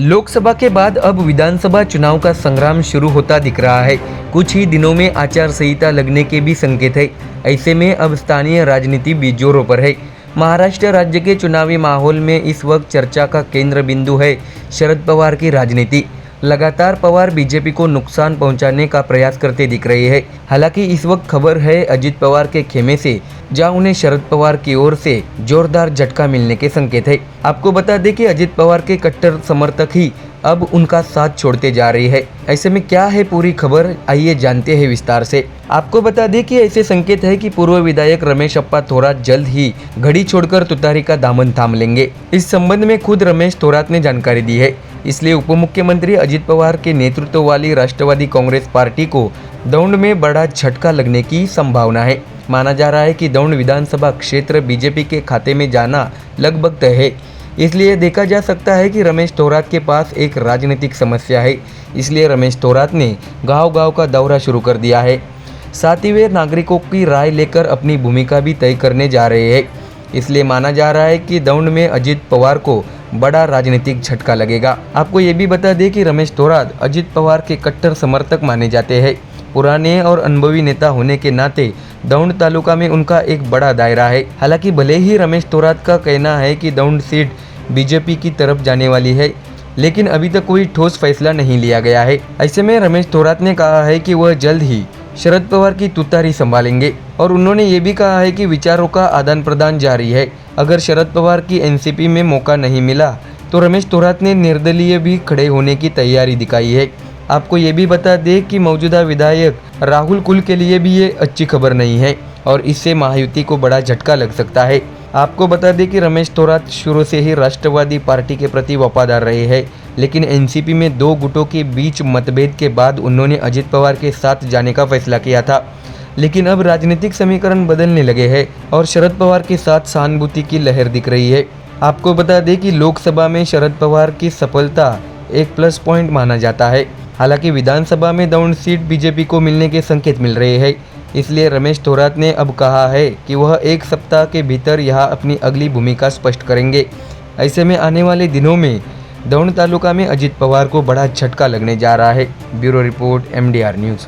लोकसभा के बाद अब विधानसभा चुनाव का संग्राम शुरू होता दिख रहा है। कुछ ही दिनों में आचार संहिता लगने के भी संकेत है। ऐसे में अब स्थानीय राजनीति भी जोरों पर है। महाराष्ट्र राज्य के चुनावी माहौल में इस वक्त चर्चा का केंद्र बिंदु है शरद पवार की राजनीति। लगातार पवार बीजेपी को नुकसान पहुंचाने का प्रयास करते दिख रहे हैं। हालांकि इस वक्त खबर है अजित पवार के खेमे से, जहां उन्हें शरद पवार की ओर से जोरदार झटका मिलने के संकेत है। आपको बता दें कि अजित पवार के कट्टर समर्थक ही अब उनका साथ छोड़ते जा रही है। ऐसे में क्या है पूरी खबर, आइए जानते हैं विस्तार से। आपको बता दें कि ऐसे संकेत है कि पूर्व विधायक रमेश अप्पा थोरात जल्द ही घड़ी छोड़कर तुतारी का दामन थाम लेंगे। इस संबंध में खुद रमेश थोरात ने जानकारी दी है। इसलिए उप मुख्यमंत्री अजित पवार के नेतृत्व वाली राष्ट्रवादी कांग्रेस पार्टी को दौंड में बड़ा झटका लगने की संभावना है। माना जा रहा है कि दौंड विधानसभा क्षेत्र बीजेपी के खाते में जाना लगभग तय है। इसलिए देखा जा सकता है कि रमेश थोरात के पास एक राजनीतिक समस्या है। इसलिए रमेश थोरात ने गांव-गांव का दौरा शुरू कर दिया है। साथ ही वे नागरिकों की राय लेकर अपनी भूमिका भी तय करने जा रहे हैं। इसलिए माना जा रहा है कि दौंड में अजित पवार को बड़ा राजनीतिक झटका लगेगा। आपको ये भी बता दें कि रमेश थोरात अजित पवार के कट्टर समर्थक माने जाते हैं। पुराने और अनुभवी नेता होने के नाते दौंड तालुका में उनका एक बड़ा दायरा है। हालांकि भले ही रमेश थोरात का कहना है कि दौंड सीट बीजेपी की तरफ जाने वाली है, लेकिन अभी तक कोई ठोस फैसला नहीं लिया गया है। ऐसे में रमेश थोरात ने कहा है कि वह जल्द ही शरद पवार की तुतारी संभालेंगे और उन्होंने ये भी कहा है कि विचारों का आदान प्रदान जारी है। अगर शरद पवार की एनसीपी में मौका नहीं मिला तो रमेश थोरात ने निर्दलीय भी खड़े होने की तैयारी दिखाई है। आपको ये भी बता दें कि मौजूदा विधायक राहुल कुल के लिए भी ये अच्छी खबर नहीं है और इससे महायुति को बड़ा झटका लग सकता है। आपको बता दें कि रमेश थोरात शुरू से ही राष्ट्रवादी पार्टी के प्रति वफादार रहे हैं, लेकिन एनसीपी में दो गुटों के बीच मतभेद के बाद उन्होंने अजित पवार के साथ जाने का फैसला किया था। लेकिन अब राजनीतिक समीकरण बदलने लगे हैं और शरद पवार के साथ सहानुभूति की लहर दिख रही है। आपको बता दें कि लोकसभा में शरद पवार की सफलता एक प्लस पॉइंट माना जाता है। हालांकि विधानसभा में दौंड सीट बीजेपी को मिलने के संकेत मिल रहे हैं। इसलिए रमेश थोरात ने अब कहा है कि वह एक सप्ताह के भीतर यहां अपनी अगली भूमिका स्पष्ट करेंगे। ऐसे में आने वाले दिनों में दौंड तालुका में अजित पवार को बड़ा झटका लगने जा रहा है। Bureau report MDR news.